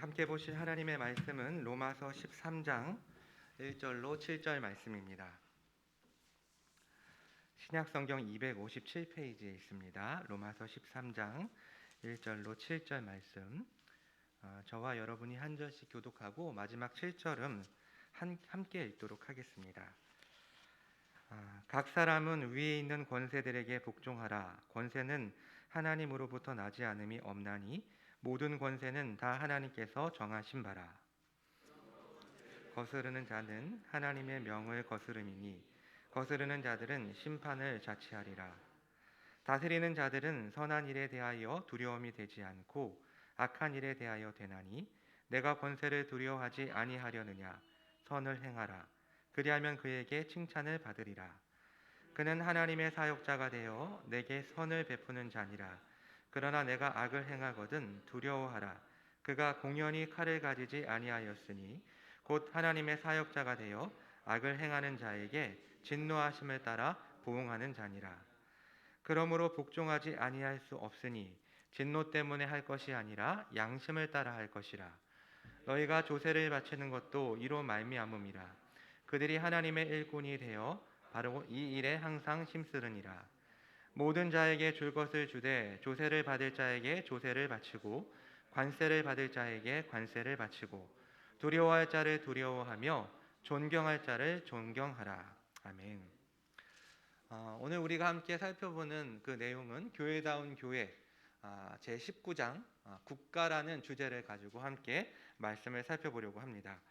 함께 보실 하나님의 말씀은 로마서 13장 1절로 7절 말씀입니다. 신약성경 257페이지에 있습니다. 로마서 13장 1절로 7절 말씀. 저와 여러분이 한 절씩 교독하고 마지막 7절은 함께 읽도록 하겠습니다. 각 사람은 위에 있는 권세들에게 복종하라. 권세는 하나님으로부터 나지 않음이 없나니 모든 권세는 다 하나님께서 정하신 바라. 거스르는 자는 하나님의 명을 거스름이니 거스르는 자들은 심판을 자취하리라. 다스리는 자들은 선한 일에 대하여 두려움이 되지 않고 악한 일에 대하여 되나니 내가 권세를 두려워하지 아니하려느냐. 선을 행하라. 그리하면 그에게 칭찬을 받으리라. 그는 하나님의 사역자가 되어 내게 선을 베푸는 자니라. 그러나 내가 악을 행하거든 두려워하라. 그가 공연히 칼을 가지지 아니하였으니 곧 하나님의 사역자가 되어 악을 행하는 자에게 진노하심을 따라 보응하는 자니라. 그러므로 복종하지 아니할 수 없으니 진노 때문에 할 것이 아니라 양심을 따라 할 것이라. 너희가 조세를 바치는 것도 이로 말미암음이라. 그들이 하나님의 일꾼이 되어 바로 이 일에 항상 힘쓰느니라. 모든 자에게 줄 것을 주되 조세를 받을 자에게 조세를 바치고 관세를 받을 자에게 관세를 바치고 두려워할 자를 두려워하며 존경할 자를 존경하라. 아멘. 오늘 우리가 함께 살펴보는 그 내용은 교회다운 교회 제19장 국가라는 주제를 가지고 함께 말씀을 살펴보려고 합니다.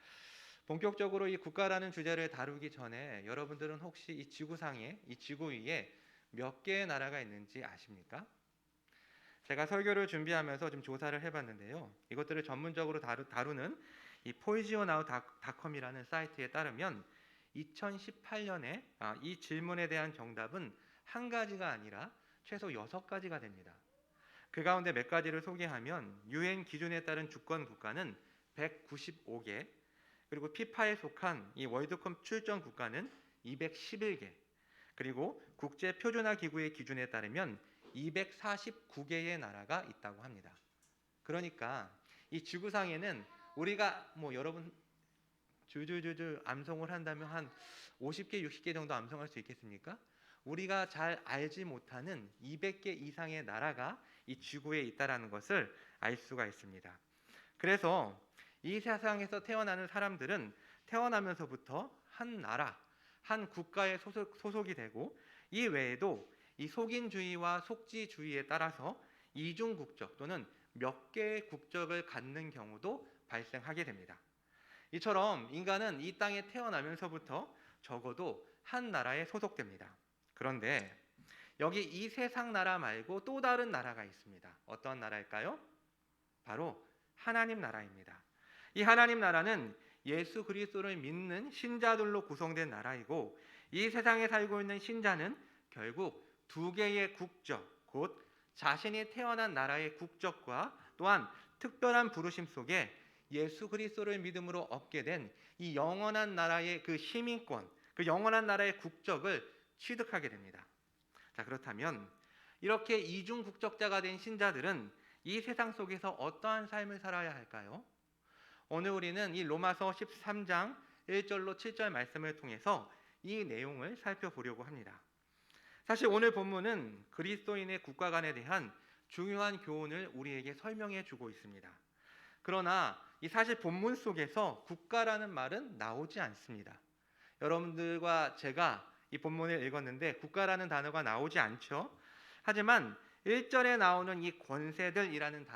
본격적으로 이 국가라는 주제를 다루기 전에 여러분들은 혹시 이 지구상에, 이 지구 위에 몇 개의 나라가 있는지 아십니까? 제가 설교를 준비하면서 좀 조사를 해봤는데요. 이것들을 전문적으로 다루는 이 poisionow.com이라는 사이트에 따르면 2018년에 이 질문에 대한 정답은 한 가지가 아니라 최소 6가지가 됩니다. 그 가운데 몇 가지를 소개하면 UN 기준에 따른 주권 국가는 195개, 그리고 피파에 속한 이 월드컵 출전 국가는 211개, 그리고 국제 표준화 기구의 기준에 따르면 249개의 나라가 있다고 합니다. 그러니까 이 지구상에는 우리가 여러분 줄줄줄줄 암송을 한다면 한 50개, 60개 정도 암송할 수 있겠습니까? 우리가 잘 알지 못하는 200개 이상의 나라가 이 지구에 있다는 것을 알 수가 있습니다. 그래서 이 세상에서 태어나는 사람들은 태어나면서부터 한 나라, 한 국가에 소속이 되고 이 외에도 이 속인주의와 속지주의에 따라서 이중 국적 또는 몇 개의 국적을 갖는 경우도 발생하게 됩니다. 이처럼 인간은 이 땅에 태어나면서부터 적어도 한 나라에 소속됩니다. 그런데 여기 이 세상 나라 말고 또 다른 나라가 있습니다. 어떤 나라일까요? 바로 하나님 나라입니다. 이 하나님 나라는 예수 그리스도를 믿는 신자들로 구성된 나라이고 이 세상에 살고 있는 신자는 결국 두 개의 국적, 곧 자신이 태어난 나라의 국적과 또한 특별한 부르심 속에 예수 그리스도를 믿음으로 얻게 된 이 영원한 나라의 그 시민권, 그 영원한 나라의 국적을 취득하게 됩니다. 자, 그렇다면 이렇게 이중 국적자가 된 신자들은 이 세상 속에서 어떠한 삶을 살아야 할까요? 오늘 우리는 이 로마서 13장 1절로 7절 말씀을 통해서 이 내용을 살펴보려고 합니다. 사실 오늘 본문은 그리스도인의 국가관에 대한 중요한 교훈을 우리에게 설명해 주고 있습니다. 그러나 이 사실 본문 속에서 국가라는 말은 나오지 않습니다. 여러분들과 제가 이 본문을 읽었는데 국가라는 단어가 나오지 않죠. 하지만 1절에 나오는 이 권세들이라는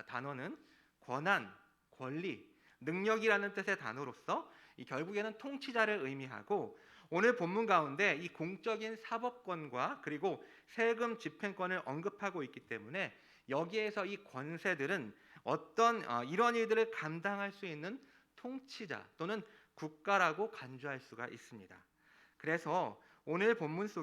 단어는 권한, 권리, 능력이라는 뜻의 단어로서 결국에는 통치자를 의미하고 오늘 본문 가운데 이 공적인 사법권과 그리고 세금 집행권을 언급하고 있기 때문에 여기에서 이 권세들은 어떤 이런 일들을 감당할 수 있는 통치자 또는 국가라고 간주할 수가 있습니다. 그래서 오늘 본문은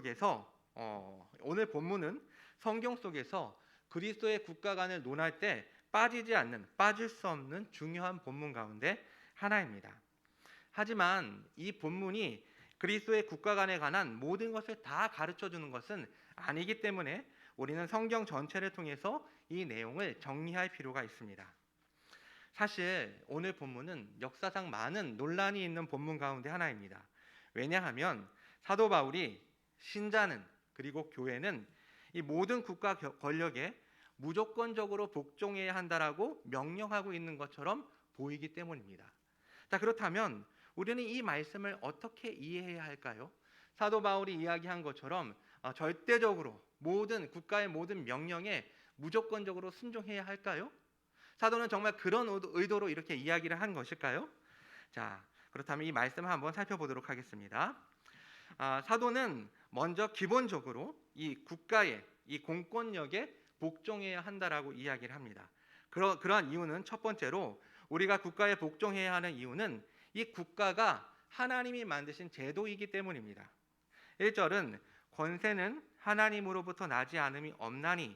성경 속에서 그리스도의 국가관을 논할 때 빠질 수 없는 중요한 본문 가운데 하나입니다. 하지만 이 본문이 그리스도의 국가관에 관한 모든 것을 다 가르쳐 주는 것은 아니기 때문에 우리는 성경 전체를 통해서 이 내용을 정리할 필요가 있습니다. 사실 오늘 본문은 역사상 많은 논란이 있는 본문 가운데 하나입니다. 왜냐하면 사도 바울이 신자는 그리고 교회는 이 모든 국가 권력에 무조건적으로 복종해야 한다라고 명령하고 있는 것처럼 보이기 때문입니다. 자, 그렇다면 우리는 이 말씀을 어떻게 이해해야 할까요? 사도 바울이 이야기한 것처럼 절대적으로 모든 국가의 모든 명령에 무조건적으로 순종해야 할까요? 사도는 정말 그런 의도로 이렇게 이야기를 한 것일까요? 자, 그렇다면 이 말씀을 한번 살펴보도록 하겠습니다. 사도는 먼저 기본적으로 이 국가의 이 공권력에 복종해야 한다라고 이야기를 합니다. 그러한 이유는 첫 번째로 우리가 국가에 복종해야 하는 이유는 이 국가가 하나님이 만드신 제도이기 때문입니다. 1절은 권세는 하나님으로부터 나지 않음이 없나니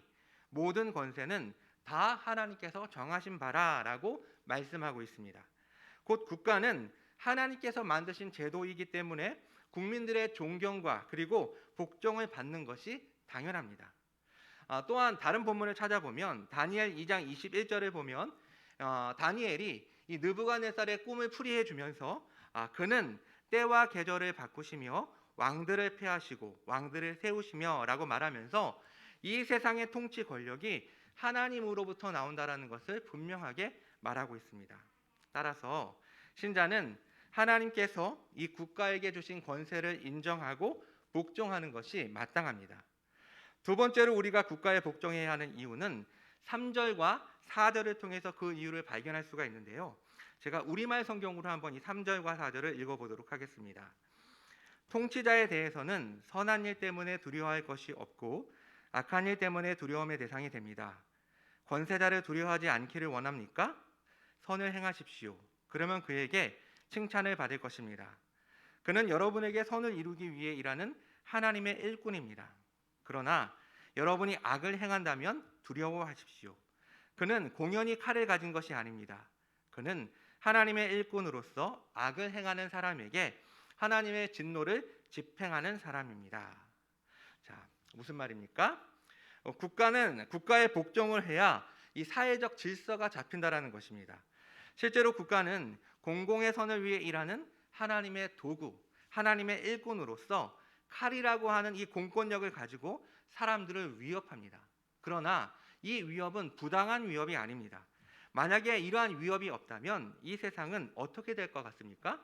모든 권세는 다 하나님께서 정하신 바라라고 말씀하고 있습니다. 곧 국가는 하나님께서 만드신 제도이기 때문에 국민들의 존경과 그리고 복종을 받는 것이 당연합니다. 또한 다른 본문을 찾아보면 다니엘 2장 21절을 보면 다니엘이 이 느부갓네살의 꿈을 풀이해 주면서 그는 때와 계절을 바꾸시며 왕들을 폐하시고 왕들을 세우시며라고 말하면서 이 세상의 통치 권력이 하나님으로부터 나온다라는 것을 분명하게 말하고 있습니다. 따라서 신자는 하나님께서 이 국가에게 주신 권세를 인정하고 복종하는 것이 마땅합니다. 두 번째로 우리가 국가에 복종해야 하는 이유는 3절과 4절을 통해서 그 이유를 발견할 수가 있는데요. 제가 우리말 성경으로 한번 이 3절과 4절을 읽어보도록 하겠습니다. 통치자에 대해서는 선한 일 때문에 두려워할 것이 없고 악한 일 때문에 두려움의 대상이 됩니다. 권세자를 두려워하지 않기를 원합니까? 선을 행하십시오. 그러면 그에게 칭찬을 받을 것입니다. 그는 여러분에게 선을 이루기 위해 일하는 하나님의 일꾼입니다. 그러나 여러분이 악을 행한다면 두려워하십시오. 그는 공연히 칼을 가진 것이 아닙니다. 그는 하나님의 일꾼으로서 악을 행하는 사람에게 하나님의 진노를 집행하는 사람입니다. 자, 무슨 말입니까? 국가는 국가에 복종을 해야 이 사회적 질서가 잡힌다라는 것입니다. 실제로 국가는 공공의 선을 위해 일하는 하나님의 도구, 하나님의 일꾼으로서 칼이라고 하는 이 공권력을 가지고 사람들을 위협합니다. 그러나 이 위협은 부당한 위협이 아닙니다. 만약에 이러한 위협이 없다면 이 세상은 어떻게 될 것 같습니까?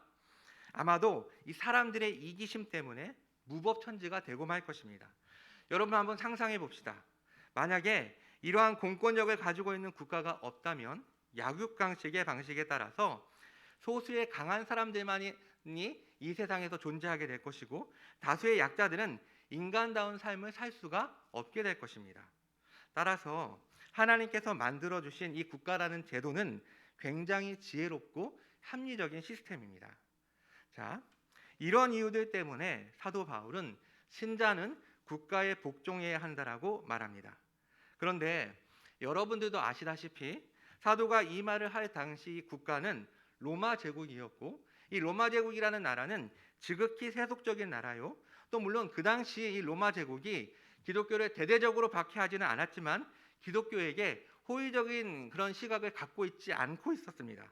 아마도 이 사람들의 이기심 때문에 무법천지가 되고 말 것입니다. 여러분 한번 상상해 봅시다. 만약에 이러한 공권력을 가지고 있는 국가가 없다면 약육강식의 방식에 따라서 소수의 강한 사람들만이 이 세상에서 존재하게 될 것이고 다수의 약자들은 인간다운 삶을 살 수가 없게 될 것입니다. 따라서 하나님께서 만들어 주신 이 국가라는 제도는 굉장히 지혜롭고 합리적인 시스템입니다. 자, 이런 이유들 때문에 사도 바울은 신자는 국가에 복종해야 한다라고 말합니다. 그런데 여러분들도 아시다시피 사도가 이 말을 할 당시 국가는 로마 제국이었고 이 로마 제국이라는 나라는 지극히 세속적인 나라요. 또 물론 그 당시 이 로마 제국이 기독교를 대대적으로 박해하지는 않았지만 기독교에게 호의적인 그런 시각을 갖고 있지 않고 있었습니다.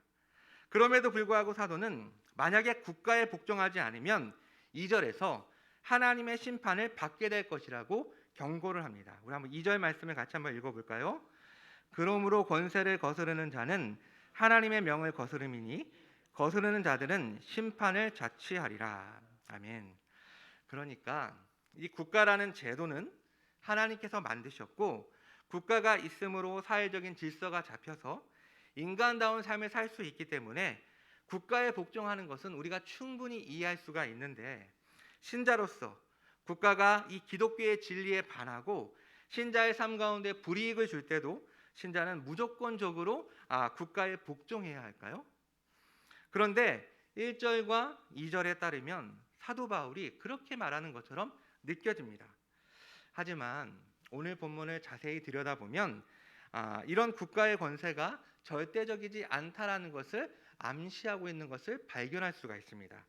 그럼에도 불구하고 사도는 만약에 국가에 복종하지 않으면 2절에서 하나님의 심판을 받게 될 것이라고 경고를 합니다. 우리 한번 2절 말씀을 같이 한번 읽어볼까요? 그러므로 권세를 거스르는 자는 하나님의 명을 거스름이니 거스르는 자들은 심판을 자취하리라. 아멘. 그러니까 이 국가라는 제도는 하나님께서 만드셨고 국가가 있음으로 사회적인 질서가 잡혀서 인간다운 삶을 살 수 있기 때문에 국가에 복종하는 것은 우리가 충분히 이해할 수가 있는데 신자로서 국가가 이 기독교의 진리에 반하고 신자의 삶 가운데 불이익을 줄 때도 신자는 무조건적으로 국가에 복종해야 할까요? 그런데 1절과 2절에 따르면 사도 바울이 그렇게 말하는 것처럼 느껴집니다. 하지만 오늘 본문을 자세히 들여다보면 이런 국가의 권세가 절대적이지 않다라는 것을 암시하고 있는 것을 발견할 수가 있습니다.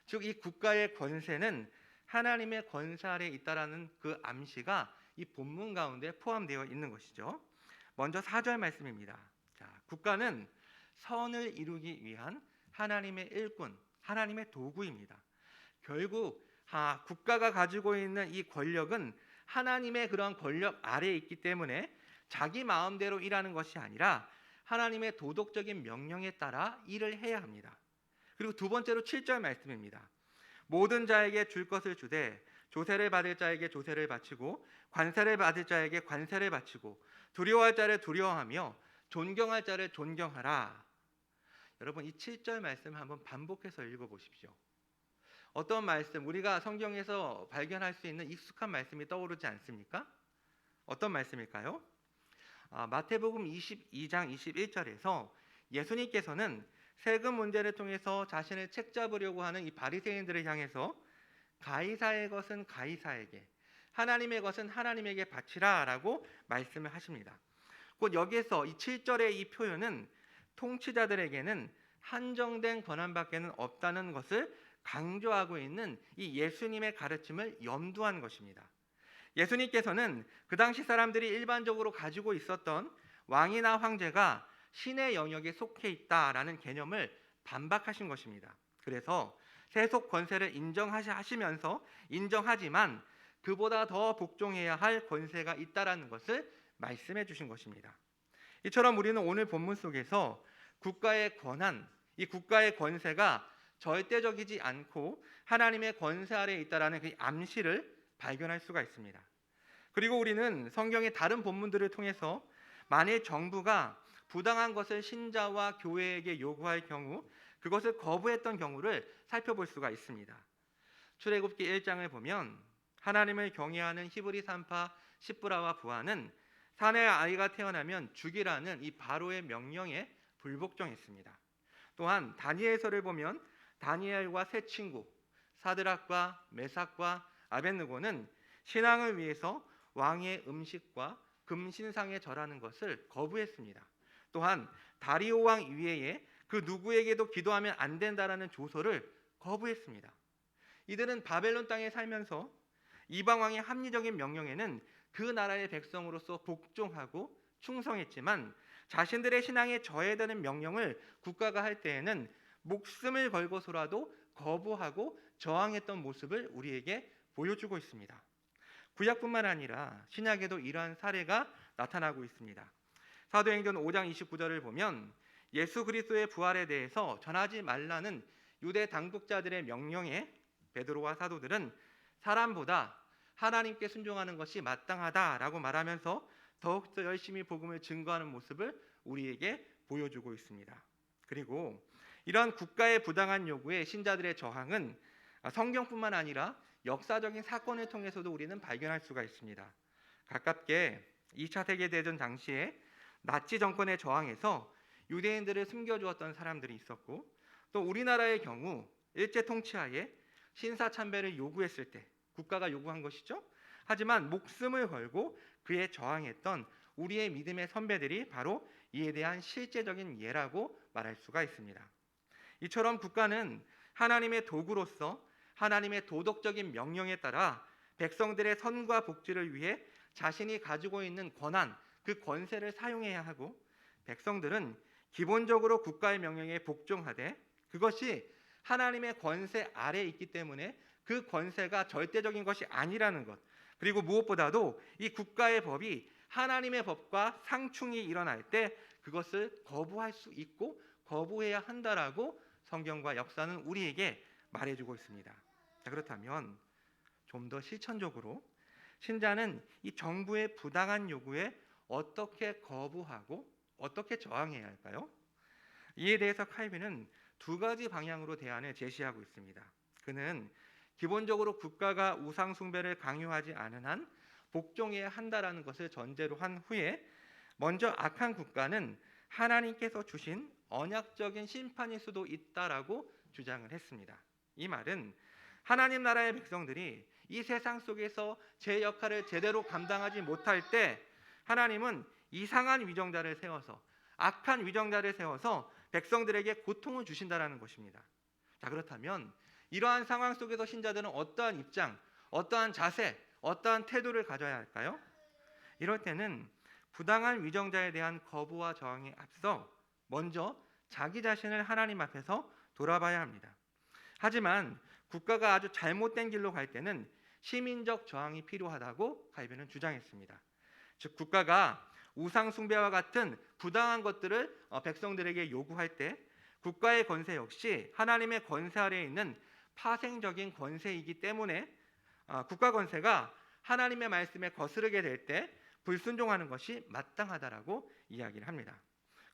즉 이 국가의 권세는 하나님의 권세 아래 있다라는 그 암시가 이 본문 가운데 포함되어 있는 것이죠. 먼저 4절 말씀입니다. 자, 국가는 선을 이루기 위한 하나님의 일꾼, 하나님의 도구입니다. 결국 국가가 가지고 있는 이 권력은 하나님의 그런 권력 아래에 있기 때문에 자기 마음대로 일하는 것이 아니라 하나님의 도덕적인 명령에 따라 일을 해야 합니다. 그리고 두 번째로 7절 말씀입니다. 모든 자에게 줄 것을 주되 조세를 받을 자에게 조세를 바치고 관세를 받을 자에게 관세를 바치고 두려워할 자를 두려워하며 존경할 자를 존경하라. 여러분, 이 7절 말씀을 한번 반복해서 읽어보십시오. 어떤 말씀, 우리가 성경에서 발견할 수 있는 익숙한 말씀이 떠오르지 않습니까? 어떤 말씀일까요? 마태복음 22장 21절에서 예수님께서는 세금 문제를 통해서 자신을 책잡으려고 하는 이 바리새인들을 향해서 가이사의 것은 가이사에게, 하나님의 것은 하나님에게 바치라라고 말씀을 하십니다. 곧 여기에서 이 7절의 이 표현은 통치자들에게는 한정된 권한밖에는 없다는 것을 강조하고 있는 이 예수님의 가르침을 염두한 것입니다. 예수님께서는 그 당시 사람들이 일반적으로 가지고 있었던 왕이나 황제가 신의 영역에 속해 있다라는 개념을 반박하신 것입니다. 그래서 세속 권세를 인정하시면서 인정하지만 그보다 더 복종해야 할 권세가 있다라는 것을 말씀해 주신 것입니다. 이처럼 우리는 오늘 본문 속에서 국가의 권한, 이 국가의 권세가 절대적이지 않고 하나님의 권세 아래에 있다라는 그 암시를 발견할 수가 있습니다. 그리고 우리는 성경의 다른 본문들을 통해서 만일 정부가 부당한 것을 신자와 교회에게 요구할 경우 그것을 거부했던 경우를 살펴볼 수가 있습니다. 출애굽기 1장을 보면 하나님을 경외하는 히브리 산파 시브라와 부하는 사내의 아이가 태어나면 죽이라는 이 바로의 명령에 불복종했습니다. 또한 다니엘서를 보면 다니엘과 세 친구 사드락과 메삭과 아벳느고는 신앙을 위해서 왕의 음식과 금신상에 절하는 것을 거부했습니다. 또한 다리오 왕 이외에 그 누구에게도 기도하면 안 된다라는 조서를 거부했습니다. 이들은 바벨론 땅에 살면서 이방 왕의 합리적인 명령에는 그 나라의 백성으로서 복종하고 충성했지만 자신들의 신앙에 저해되는 명령을 국가가 할 때에는 목숨을 걸고서라도 거부하고 저항했던 모습을 우리에게 보여주고 있습니다. 구약뿐만 아니라 신약에도 이러한 사례가 나타나고 있습니다. 사도행전 5장 29절을 보면 예수 그리스도의 부활에 대해서 전하지 말라는 유대 당국자들의 명령에 베드로와 사도들은 사람보다 하나님께 순종하는 것이 마땅하다라고 말하면서 더욱더 열심히 복음을 증거하는 모습을 우리에게 보여주고 있습니다. 그리고 이런 국가의 부당한 요구에 신자들의 저항은 성경뿐만 아니라 역사적인 사건을 통해서도 우리는 발견할 수가 있습니다. 가깝게 2차 세계대전 당시에 나치 정권에 저항해서 유대인들을 숨겨주었던 사람들이 있었고 또 우리나라의 경우 일제 통치하에 신사참배를 요구했을 때 국가가 요구한 것이죠. 하지만 목숨을 걸고 그에 저항했던 우리의 믿음의 선배들이 바로 이에 대한 실제적인 예라고 말할 수가 있습니다. 이처럼 국가는 하나님의 도구로서 하나님의 도덕적인 명령에 따라 백성들의 선과 복지를 위해 자신이 가지고 있는 권한, 그 권세를 사용해야 하고 백성들은 기본적으로 국가의 명령에 복종하되 그것이 하나님의 권세 아래에 있기 때문에 그 권세가 절대적인 것이 아니라는 것, 그리고 무엇보다도 이 국가의 법이 하나님의 법과 상충이 일어날 때 그것을 거부할 수 있고 거부해야 한다라고 성경과 역사는 우리에게 말해주고 있습니다. 자, 그렇다면 좀 더 실천적으로 신자는 이 정부의 부당한 요구에 어떻게 거부하고 어떻게 저항해야 할까요? 이에 대해서 칼빈은 두 가지 방향으로 대안을 제시하고 있습니다. 그는 기본적으로 국가가 우상 숭배를 강요하지 않은 한 복종해야 한다라는 것을 전제로 한 후에 먼저 악한 국가는 하나님께서 주신 언약적인 심판일 수도 있다라고 주장을 했습니다. 이 말은 하나님 나라의 백성들이 이 세상 속에서 제 역할을 제대로 감당하지 못할 때 하나님은 이상한 위정자를 세워서 악한 위정자를 세워서 백성들에게 고통을 주신다라는 것입니다. 자, 그렇다면 이러한 상황 속에서 신자들은 어떠한 입장, 어떠한 자세, 어떠한 태도를 가져야 할까요? 이럴 때는 부당한 위정자에 대한 거부와 저항에 앞서 먼저 자기 자신을 하나님 앞에서 돌아봐야 합니다. 하지만 국가가 아주 잘못된 길로 갈 때는 시민적 저항이 필요하다고 칼빈은 주장했습니다. 즉 국가가 우상 숭배와 같은 부당한 것들을 백성들에게 요구할 때 국가의 권세 역시 하나님의 권세 아래에 있는 파생적인 권세이기 때문에 국가 권세가 하나님의 말씀에 거스르게 될 때 불순종하는 것이 마땅하다라고 이야기를 합니다.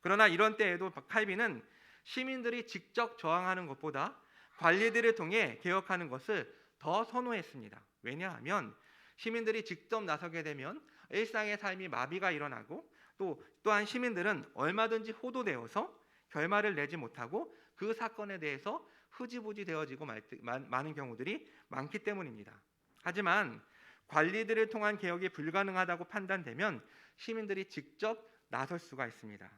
그러나 이런 때에도 칼빈은 시민들이 직접 저항하는 것보다 관리들을 통해 개혁하는 것을 더 선호했습니다. 왜냐하면 시민들이 직접 나서게 되면 일상의 삶이 마비가 일어나고 또한 시민들은 얼마든지 호도되어서 결말을 내지 못하고 그 사건에 대해서 흐지부지 되어지고 많은 경우들이 많기 때문입니다. 하지만 관리들을 통한 개혁이 불가능하다고 판단되면 시민들이 직접 나설 수가 있습니다.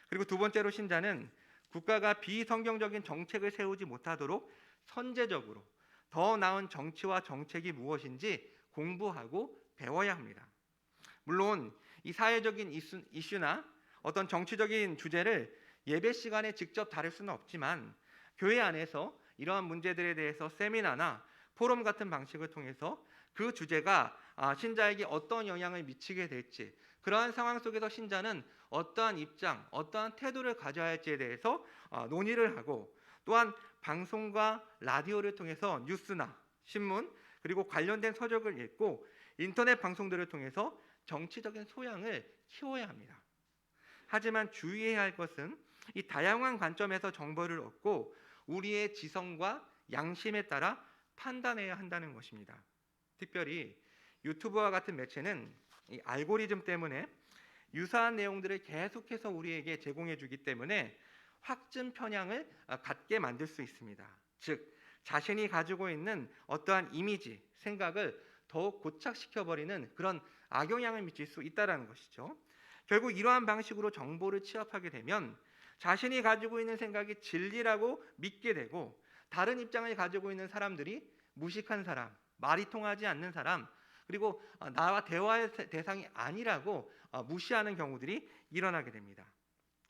그리고 두 번째로 신자는 국가가 비성경적인 정책을 세우지 못하도록 선제적으로 더 나은 정치와 정책이 무엇인지 공부하고 배워야 합니다. 물론 이 사회적인 이슈나 어떤 정치적인 주제를 예배 시간에 직접 다룰 수는 없지만 교회 안에서 이러한 문제들에 대해서 세미나나 포럼 같은 방식을 통해서 그 주제가 신자에게 어떤 영향을 미치게 될지, 그러한 상황 속에서 신자는 어떠한 입장, 어떠한 태도를 가져야 할지에 대해서 논의를 하고, 또한 방송과 라디오를 통해서 뉴스나 신문 그리고 관련된 서적을 읽고 인터넷 방송들을 통해서 정치적인 소양을 키워야 합니다. 하지만 주의해야 할 것은 이 다양한 관점에서 정보를 얻고 우리의 지성과 양심에 따라 판단해야 한다는 것입니다. 특별히 유튜브와 같은 매체는 이 알고리즘 때문에 유사한 내용들을 계속해서 우리에게 제공해 주기 때문에 확증 편향을 갖게 만들 수 있습니다. 즉 자신이 가지고 있는 어떠한 이미지, 생각을 더욱 고착시켜버리는 그런 악영향을 미칠 수 있다는 것이죠. 결국 이러한 방식으로 정보를 취합하게 되면 자신이 가지고 있는 생각이 진리라고 믿게 되고, 다른 입장을 가지고 있는 사람들이 무식한 사람, 말이 통하지 않는 사람, 그리고 나와 대화의 대상이 아니라고 무시하는 경우들이 일어나게 됩니다.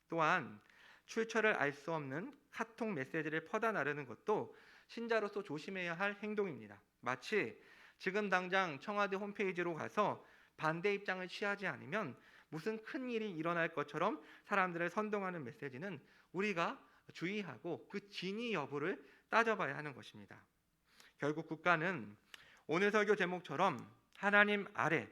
또한 출처를 알 수 없는 카톡 메시지를 퍼다 나르는 것도 신자로서 조심해야 할 행동입니다. 마치 지금 당장 청와대 홈페이지로 가서 반대 입장을 취하지 않으면 무슨 큰 일이 일어날 것처럼 사람들을 선동하는 메시지는 우리가 주의하고 그 진위 여부를 따져봐야 하는 것입니다. 결국 국가는 오늘 설교 제목처럼 하나님 아래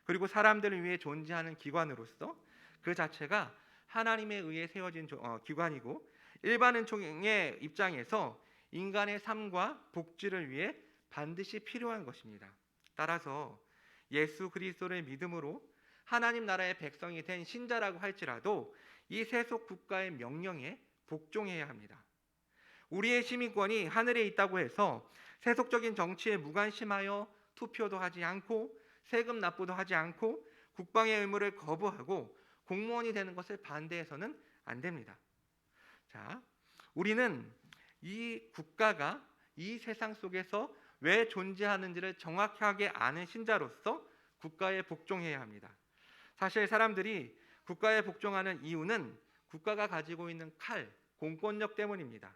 그리고 사람들을 위해 존재하는 기관으로서 그 자체가 하나님에 의해 세워진 기관이고, 일반 은총의 입장에서 인간의 삶과 복지를 위해 반드시 필요한 것입니다. 따라서 예수 그리스도를 믿음으로 하나님 나라의 백성이 된 신자라고 할지라도 이 세속 국가의 명령에 복종해야 합니다. 우리의 시민권이 하늘에 있다고 해서 세속적인 정치에 무관심하여 투표도 하지 않고 세금 납부도 하지 않고 국방의 의무를 거부하고 공무원이 되는 것을 반대해서는 안 됩니다. 자, 우리는 이 국가가 이 세상 속에서 왜 존재하는지를 정확하게 아는 신자로서 국가에 복종해야 합니다. 사실 사람들이 국가에 복종하는 이유는 국가가 가지고 있는 칼, 공권력 때문입니다.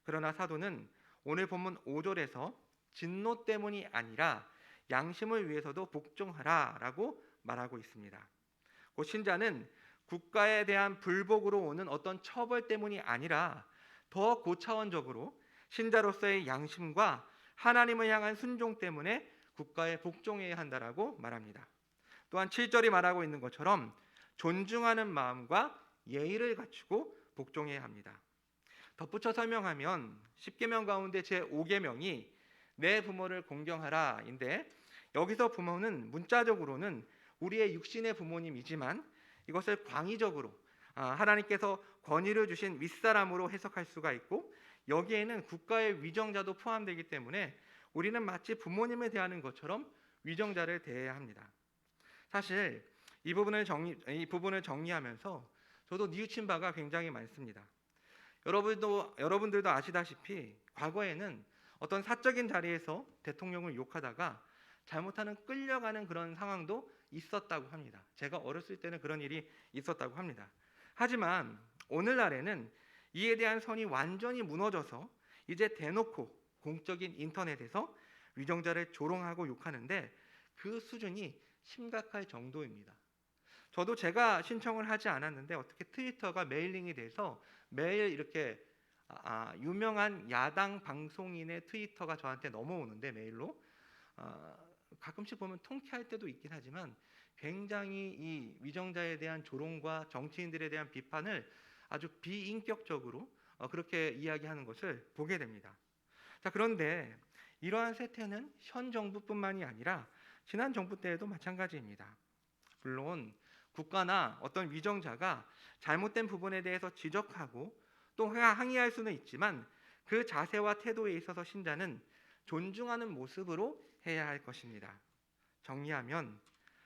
그러나 사도는 오늘 본문 5절에서 진노 때문이 아니라 양심을 위해서도 복종하라라고 말하고 있습니다. 곧 신자는 국가에 대한 불복으로 오는 어떤 처벌 때문이 아니라 더 고차원적으로 신자로서의 양심과 하나님을 향한 순종 때문에 국가에 복종해야 한다라고 말합니다. 또한 7절이 말하고 있는 것처럼 존중하는 마음과 예의를 갖추고 복종해야 합니다. 덧붙여 설명하면 10계명 가운데 제5계명이 내 부모를 공경하라인데, 여기서 부모는 문자적으로는 우리의 육신의 부모님이지만 이것을 광의적으로 하나님께서 권위를 주신 윗사람으로 해석할 수가 있고, 여기에는 국가의 위정자도 포함되기 때문에 우리는 마치 부모님을 대하는 것처럼 위정자를 대해야 합니다. 사실 이 부분을 정리하면서 저도 뉘우친 바가 굉장히 많습니다. 여러분들도 아시다시피 과거에는 어떤 사적인 자리에서 대통령을 욕하다가 잘못하는 끌려가는 그런 상황도 있었다고 합니다. 제가 어렸을 때는 그런 일이 있었다고 합니다. 하지만 오늘날에는 이에 대한 선이 완전히 무너져서 이제 대놓고 공적인 인터넷에서 위정자를 조롱하고 욕하는데 그 수준이 심각할 정도입니다. 저도 제가 신청을 하지 않았는데 어떻게 트위터가 메일링이 돼서 매일 이렇게 유명한 야당 방송인의 트위터가 저한테 넘어오는데 메일로 가끔씩 보면 통쾌할 때도 있긴 하지만 굉장히 이 위정자에 대한 조롱과 정치인들에 대한 비판을 아주 비인격적으로 그렇게 이야기하는 것을 보게 됩니다. 자, 그런데 이러한 세태는 현 정부뿐만이 아니라 지난 정부 때에도 마찬가지입니다. 물론 국가나 어떤 위정자가 잘못된 부분에 대해서 지적하고 또 항의할 수는 있지만 그 자세와 태도에 있어서 신자는 존중하는 모습으로 해야 할 것입니다. 정리하면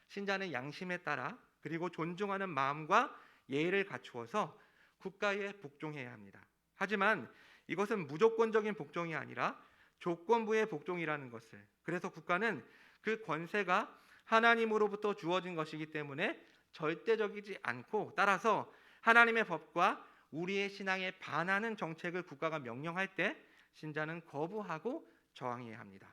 신자는 양심에 따라 그리고 존중하는 마음과 예의를 갖추어서 국가에 복종해야 합니다. 하지만 이것은 무조건적인 복종이 아니라 조건부의 복종이라는 것을, 그래서 국가는 그 권세가 하나님으로부터 주어진 것이기 때문에 절대적이지 않고, 따라서 하나님의 법과 우리의 신앙에 반하는 정책을 국가가 명령할 때 신자는 거부하고 저항해야 합니다.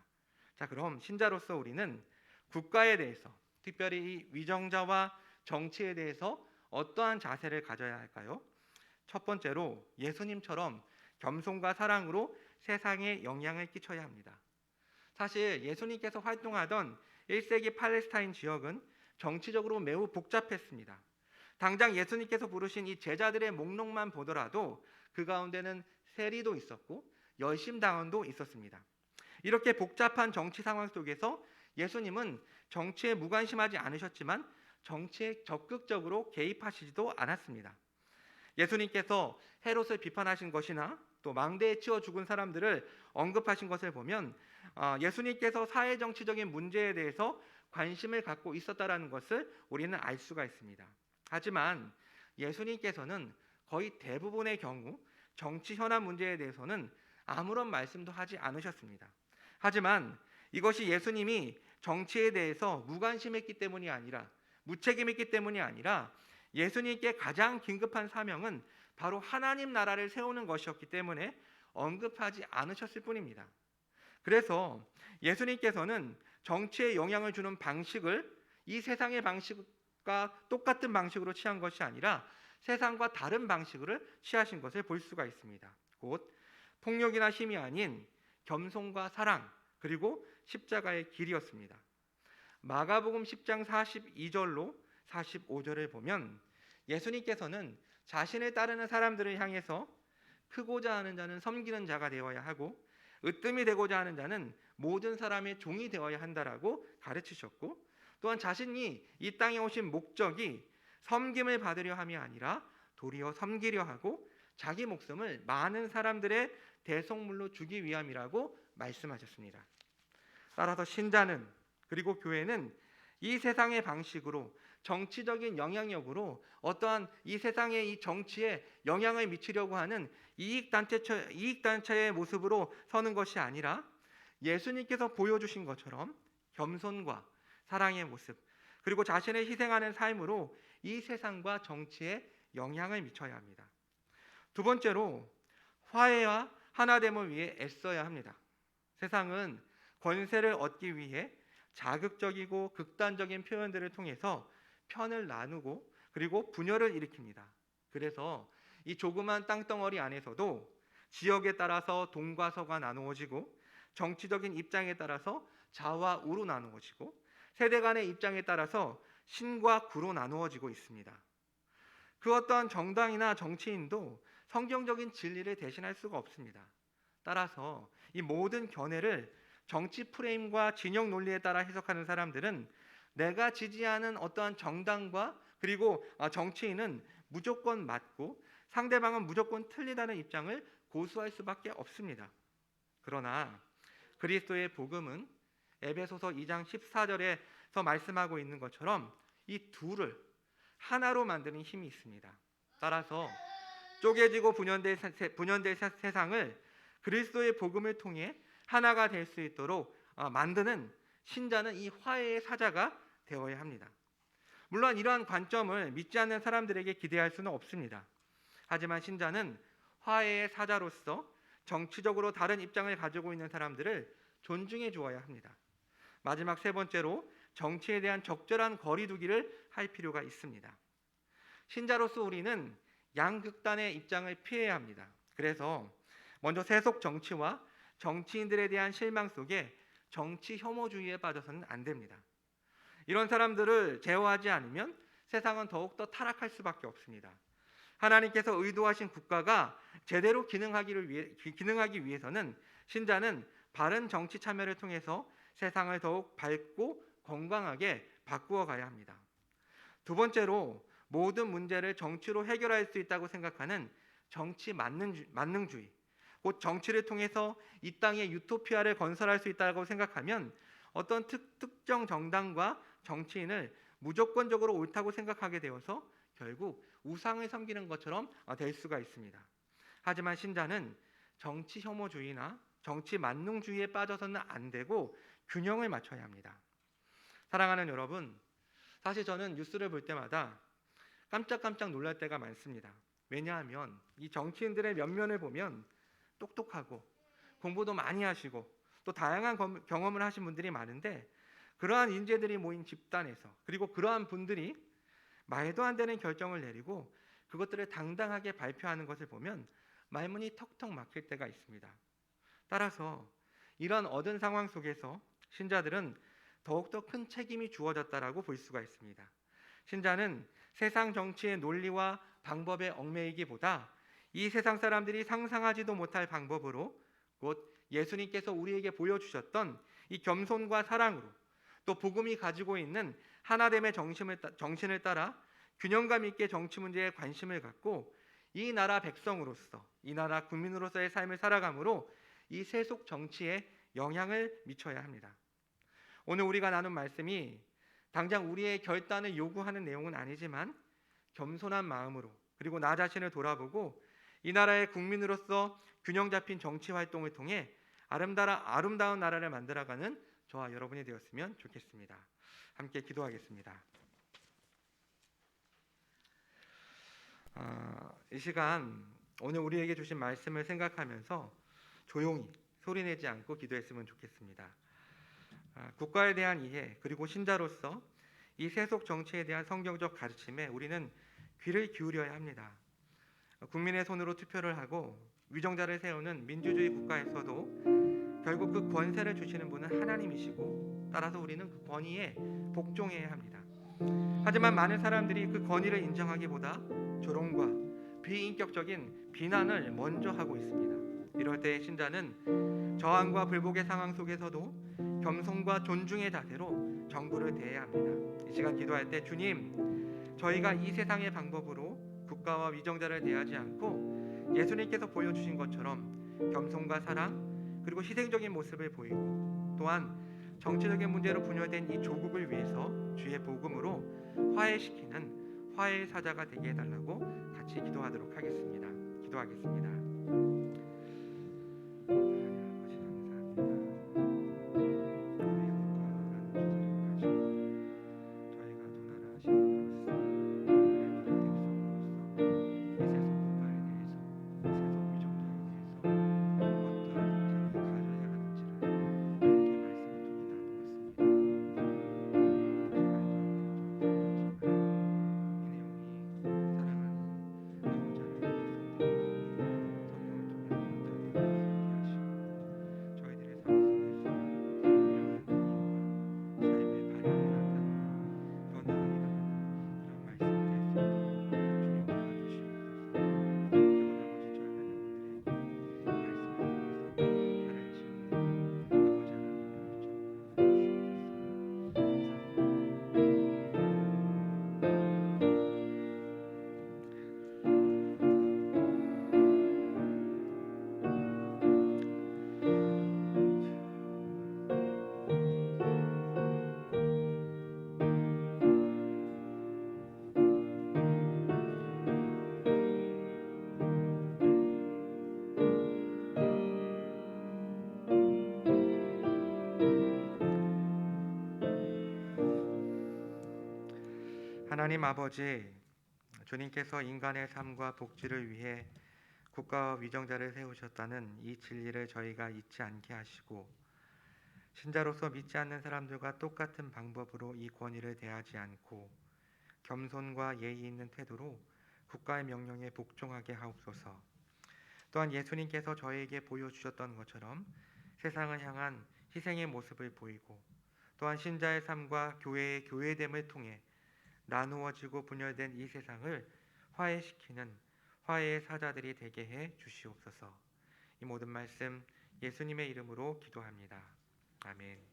자, 그럼 신자로서 우리는 국가에 대해서, 특별히 이 위정자와 정치에 대해서 어떠한 자세를 가져야 할까요? 첫 번째로 예수님처럼 겸손과 사랑으로 세상에 영향을 끼쳐야 합니다. 사실 예수님께서 활동하던 1세기 팔레스타인 지역은 정치적으로 매우 복잡했습니다. 당장 예수님께서 부르신 이 제자들의 목록만 보더라도 그 가운데는 세리도 있었고 열심당원도 있었습니다. 이렇게 복잡한 정치 상황 속에서 예수님은 정치에 무관심하지 않으셨지만 정치에 적극적으로 개입하시지도 않았습니다. 예수님께서 헤롯을 비판하신 것이나 또 망대에 치워 죽은 사람들을 언급하신 것을 보면 예수님께서 사회 정치적인 문제에 대해서 관심을 갖고 있었다라는 것을 우리는 알 수가 있습니다. 하지만 예수님께서는 거의 대부분의 경우 정치 현안 문제에 대해서는 아무런 말씀도 하지 않으셨습니다. 하지만 이것이 예수님이 정치에 대해서 무관심했기 때문이 아니라, 무책임했기 때문이 아니라 예수님께 가장 긴급한 사명은 바로 하나님 나라를 세우는 것이었기 때문에 언급하지 않으셨을 뿐입니다. 그래서 예수님께서는 정치에 영향을 주는 방식을 이 세상의 방식과 똑같은 방식으로 취한 것이 아니라 세상과 다른 방식으로 취하신 것을 볼 수가 있습니다. 곧 폭력이나 힘이 아닌 겸손과 사랑, 그리고 십자가의 길이었습니다. 마가복음 10장 42절로 45절을 보면 예수님께서는 자신을 따르는 사람들을 향해서 크고자 하는 자는 섬기는 자가 되어야 하고 으뜸이 되고자 하는 자는 모든 사람의 종이 되어야 한다라고 가르치셨고, 또한 자신이 이 땅에 오신 목적이 섬김을 받으려 함이 아니라 도리어 섬기려 하고 자기 목숨을 많은 사람들의 대속물로 주기 위함이라고 말씀하셨습니다. 따라서 신자는, 그리고 교회는 이 세상의 방식으로 정치적인 영향력으로 어떠한 이 세상의 이 정치에 영향을 미치려고 하는 이익단체의 모습으로 서는 것이 아니라 예수님께서 보여주신 것처럼 겸손과 사랑의 모습, 그리고 자신을 희생하는 삶으로 이 세상과 정치에 영향을 미쳐야 합니다. 두 번째로 화해와 하나됨을 위해 애써야 합니다. 세상은 권세를 얻기 위해 자극적이고 극단적인 표현들을 통해서 편을 나누고 그리고 분열을 일으킵니다. 그래서 이 조그만 땅덩어리 안에서도 지역에 따라서 동과 서가 나누어지고, 정치적인 입장에 따라서 좌와 우로 나누어지고, 세대 간의 입장에 따라서 신과 구로 나누어지고 있습니다. 그 어떠한 정당이나 정치인도 성경적인 진리를 대신할 수가 없습니다. 따라서 이 모든 견해를 정치 프레임과 진영 논리에 따라 해석하는 사람들은 내가 지지하는 어떠한 정당과 그리고 정치인은 무조건 맞고 상대방은 무조건 틀리다는 입장을 고수할 수밖에 없습니다. 그러나 그리스도의 복음은 에베소서 2장 14절에서 말씀하고 있는 것처럼 이 둘을 하나로 만드는 힘이 있습니다. 따라서 쪼개지고 분열될 세상을 그리스도의 복음을 통해 하나가 될 수 있도록 만드는 신자는 이 화해의 사자가 되어야 합니다. 물론 이러한 관점을 믿지 않는 사람들에게 기대할 수는 없습니다. 하지만 신자는 화해의 사자로서 정치적으로 다른 입장을 가지고 있는 사람들을 존중해 주어야 합니다. 마지막 세 번째로 정치에 대한 적절한 거리두기를 할 필요가 있습니다. 신자로서 우리는 양극단의 입장을 피해야 합니다. 그래서 먼저 세속 정치와 정치인들에 대한 실망 속에 정치 혐오주의에 빠져서는 안 됩니다. 이런 사람들을 제어하지 않으면 세상은 더욱더 타락할 수밖에 없습니다. 하나님께서 의도하신 국가가 제대로 기능하기 위해서는 신자는 바른 정치 참여를 통해서 세상을 더욱 밝고 건강하게 바꾸어 가야 합니다. 두 번째로 모든 문제를 정치로 해결할 수 있다고 생각하는 정치 만능주의, 곧 정치를 통해서 이 땅에 유토피아를 건설할 수 있다고 생각하면 어떤 특정 정당과 정치인을 무조건적으로 옳다고 생각하게 되어서 결국 우상을 섬기는 것처럼 될 수가 있습니다. 하지만 신자는 정치 혐오주의나 정치 만능주의에 빠져서는 안 되고 균형을 맞춰야 합니다. 사랑하는 여러분, 사실 저는 뉴스를 볼 때마다 깜짝깜짝 놀랄 때가 많습니다. 왜냐하면 이 정치인들의 면면을 보면 똑똑하고 공부도 많이 하시고 또 다양한 경험을 하신 분들이 많은데, 그러한 인재들이 모인 집단에서, 그리고 그러한 분들이 말도 안 되는 결정을 내리고 그것들을 당당하게 발표하는 것을 보면 말문이 턱턱 막힐 때가 있습니다. 따라서 이런 얻은 상황 속에서 신자들은 더욱더 큰 책임이 주어졌다라고 볼 수가 있습니다. 신자는 세상 정치의 논리와 방법에 얽매이기보다 이 세상 사람들이 상상하지도 못할 방법으로, 곧 예수님께서 우리에게 보여주셨던 이 겸손과 사랑으로, 또 복음이 가지고 있는 하나됨의 정신을 따라 균형감 있게 정치 문제에 관심을 갖고 이 나라 백성으로서, 이 나라 국민으로서의 삶을 살아감으로 이 세속 정치에 영향을 미쳐야 합니다. 오늘 우리가 나눈 말씀이 당장 우리의 결단을 요구하는 내용은 아니지만 겸손한 마음으로, 그리고 나 자신을 돌아보고 이 나라의 국민으로서 균형 잡힌 정치 활동을 통해 아름다운 나라를 만들어가는 저와 여러분이 되었으면 좋겠습니다. 함께 기도하겠습니다. 이 시간 오늘 우리에게 주신 말씀을 생각하면서 조용히 소리내지 않고 기도했으면 좋겠습니다. 국가에 대한 이해, 그리고 신자로서 이 세속 정치에 대한 성경적 가르침에 우리는 귀를 기울여야 합니다. 국민의 손으로 투표를 하고 위정자를 세우는 민주주의 국가에서도 결국 그 권세를 주시는 분은 하나님이시고, 따라서 우리는 그 권위에 복종해야 합니다. 하지만 많은 사람들이 그 권위를 인정하기보다 조롱과 비인격적인 비난을 먼저 하고 있습니다. 이럴 때 신자는 저항과 불복의 상황 속에서도 겸손과 존중의 자세로 정부를 대해야 합니다. 이 시간 기도할 때, 주님, 저희가 이 세상의 방법으로 국가와 위정자를 대하지 않고 예수님께서 보여주신 것처럼 겸손과 사랑, 그리고 희생적인 모습을 보이고, 또한 정치적인 문제로 분열된 이 조국을 위해서 주의 복음으로 화해시키는 화해의 사자가 되게 해달라고 같이 기도하도록 하겠습니다. 기도하겠습니다. 하나님 아버지, 주님께서 인간의 삶과 복지를 위해 국가와 위정자를 세우셨다는 이 진리를 저희가 잊지 않게 하시고 신자로서 믿지 않는 사람들과 똑같은 방법으로 이 권위를 대하지 않고 겸손과 예의 있는 태도로 국가의 명령에 복종하게 하옵소서. 또한 예수님께서 저에게 보여주셨던 것처럼 세상을 향한 희생의 모습을 보이고 또한 신자의 삶과 교회의 교회됨을 통해 나누어지고 분열된 이 세상을 화해시키는 화해의 사자들이 되게 해 주시옵소서. 이 모든 말씀 예수님의 이름으로 기도합니다. 아멘.